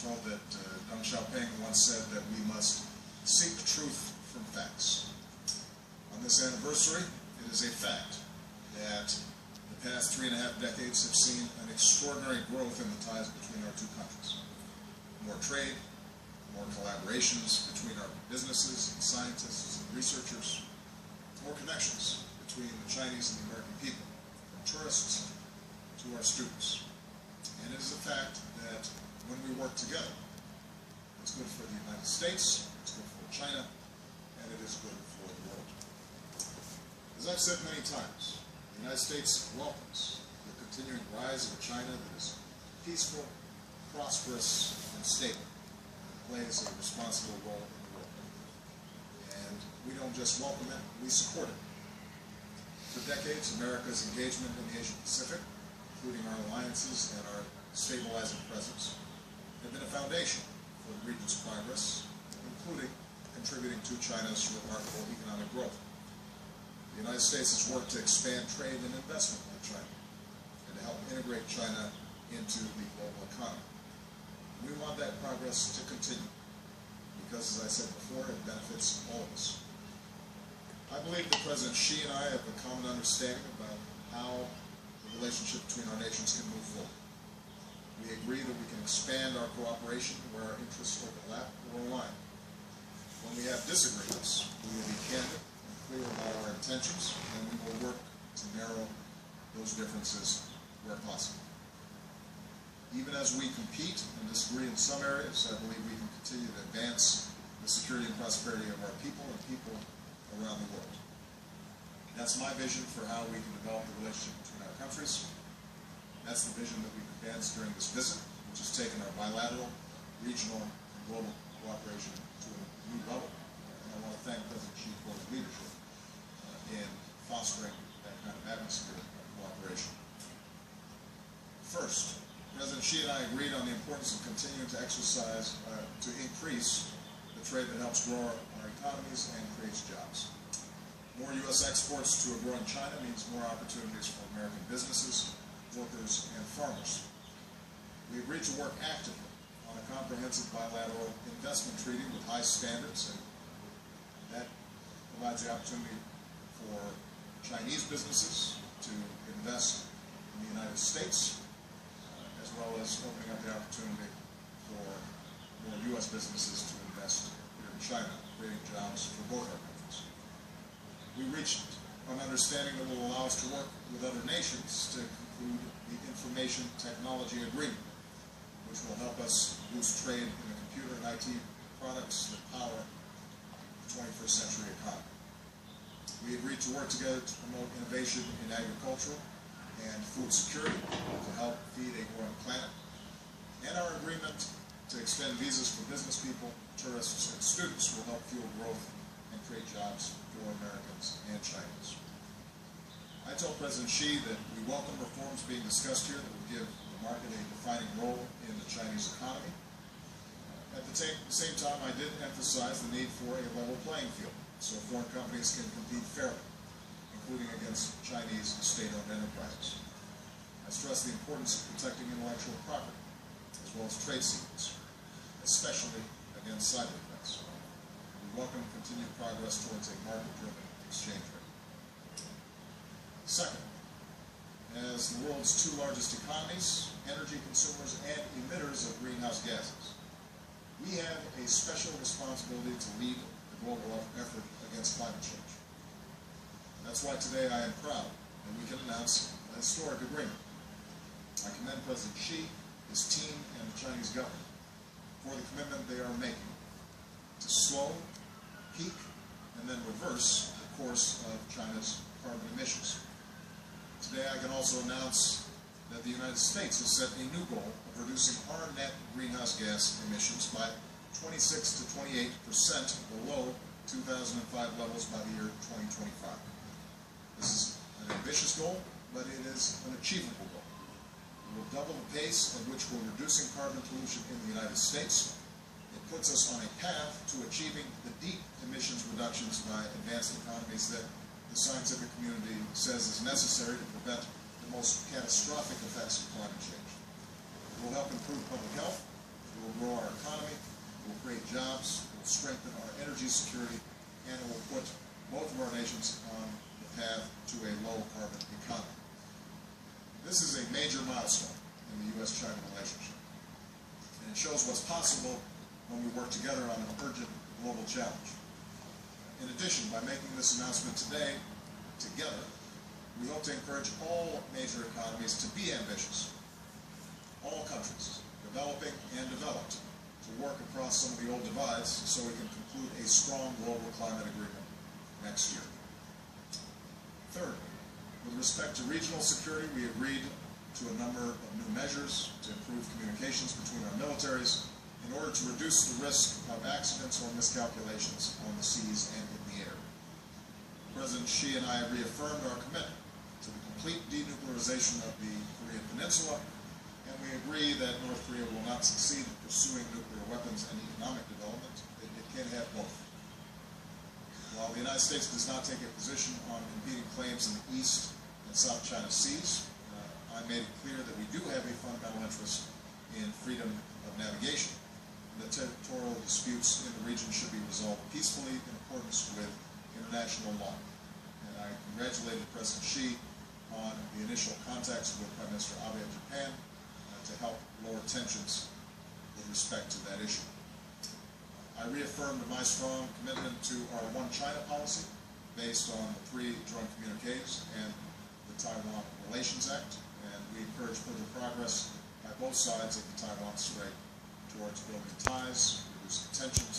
told that Deng Xiaoping once said that we must seek truth from facts. On this anniversary, it is a fact that the past 3.5 decades have seen an extraordinary growth in the ties between our two countries. More trade, more collaborations between our businesses and scientists and researchers, more connections between the Chinese and the American people, from tourists to our students. And it is a fact that when we work together, it's good for the United States, it's good for China, and it is good for the world. As I've said many times, the United States welcomes the continuing rise of a China that is peaceful, prosperous, and stable, and plays a responsible role in the world. And we don't just welcome it, we support it. For decades, America's engagement in the Asia Pacific, including our alliances and our stabilizing presence, have been a foundation for the region's progress, including contributing to China's remarkable economic growth. The United States has worked to expand trade and investment with China and to help integrate China into the global economy. We want that progress to continue because, as I said before, it benefits all of us. I believe that President Xi and I have a common understanding about how the relationship between our nations can move forward. We agree that we can expand our cooperation where our interests overlap or align. When we have disagreements, we will be candid and clear about our intentions, and we will work to narrow those differences where possible. Even as we compete and disagree in some areas, I believe we can continue to advance the security and prosperity of our people and people around the world. That's my vision for how we can develop the relationship between our countries. That's the vision that we've advanced during this visit, which has taken our bilateral, regional, and global cooperation to a new level. And I want to thank President Xi for his leadership in fostering that kind of atmosphere of cooperation. First, President Xi and I agreed on the importance of continuing to to increase the trade that helps grow our economies and creates jobs. More U.S. exports to a growing China means more opportunities for American businesses, workers, and farmers. We agreed to work actively on a comprehensive bilateral investment treaty with high standards, and that provides the opportunity for Chinese businesses to invest in the United States, as well as opening up the opportunity for more U.S. businesses to invest here in China, creating jobs for both our countries. We reached an understanding that will allow us to work with other nations to conclude the Information Technology Agreement, which will help us boost trade in the computer and IT products that power the 21st century economy. We agreed to work together to promote innovation in agriculture and food security to help feed a growing planet, and our agreement to extend visas for business people, tourists, and students will help fuel growth and create jobs for Americans and Chinese. I told President Xi that we welcome reforms being discussed here that will give the market a defining role in the Chinese economy. At the same time, I did emphasize the need for a level playing field so foreign companies can compete fairly, including against Chinese state-owned enterprises. I stress the importance of protecting intellectual property, as well as trade secrets, especially against cyber threats. We welcome continued progress towards a market-driven exchange rate. Second, as the world's two largest economies, energy consumers, and emitters of greenhouse gases, we have a special responsibility to lead the global effort against climate change. That's why today I am proud that we can announce a historic agreement. I commend President Xi, his team, and the Chinese government for the commitment they are making to slow, peak, and then reverse the course of China's carbon emissions. Today I can also announce that the United States has set a new goal of reducing our net greenhouse gas emissions by 26 to 28% below 2005 levels by the year 2025. This is an ambitious goal, but it is an achievable goal. We will double the pace at which we're reducing carbon pollution in the United States. It puts us on a path to achieving the deep emissions reductions by advanced economies that the scientific community says is necessary to prevent the most catastrophic effects of climate change. It will help improve public health, It will grow our economy, it will create jobs, it will strengthen our energy security, and it will put both of our nations on the path to a low-carbon economy. This is a major milestone in the U.S.-China relationship, and it shows what's possible when we work together on an urgent global challenge. In addition, by making this announcement today, together, we hope to encourage all major economies to be ambitious, all countries, developing and developed, to work across some of the old divides so we can conclude a strong global climate agreement next year. Third, with respect to regional security, we agreed to a number of new measures to improve communications between our militaries in order to reduce the risk of accidents or miscalculations on the seas and in the air. President Xi and I reaffirmed our commitment to the complete denuclearization of the Korean Peninsula, and we agree that North Korea will not succeed in pursuing nuclear weapons and economic development. It can't have both. While the United States does not take a position on competing claims in the East and South China Seas, I made it clear that we do have a fundamental interest in freedom of navigation. The territorial disputes in the region should be resolved peacefully in accordance with international law. And I congratulated President Xi on the initial contacts with Prime Minister Abe of Japan to help lower tensions with respect to that issue. I reaffirmed my strong commitment to our One China policy based on the 3 joint communiques and the Taiwan Relations Act, and we encourage further progress by both sides of the Taiwan Strait towards building ties, reducing tensions,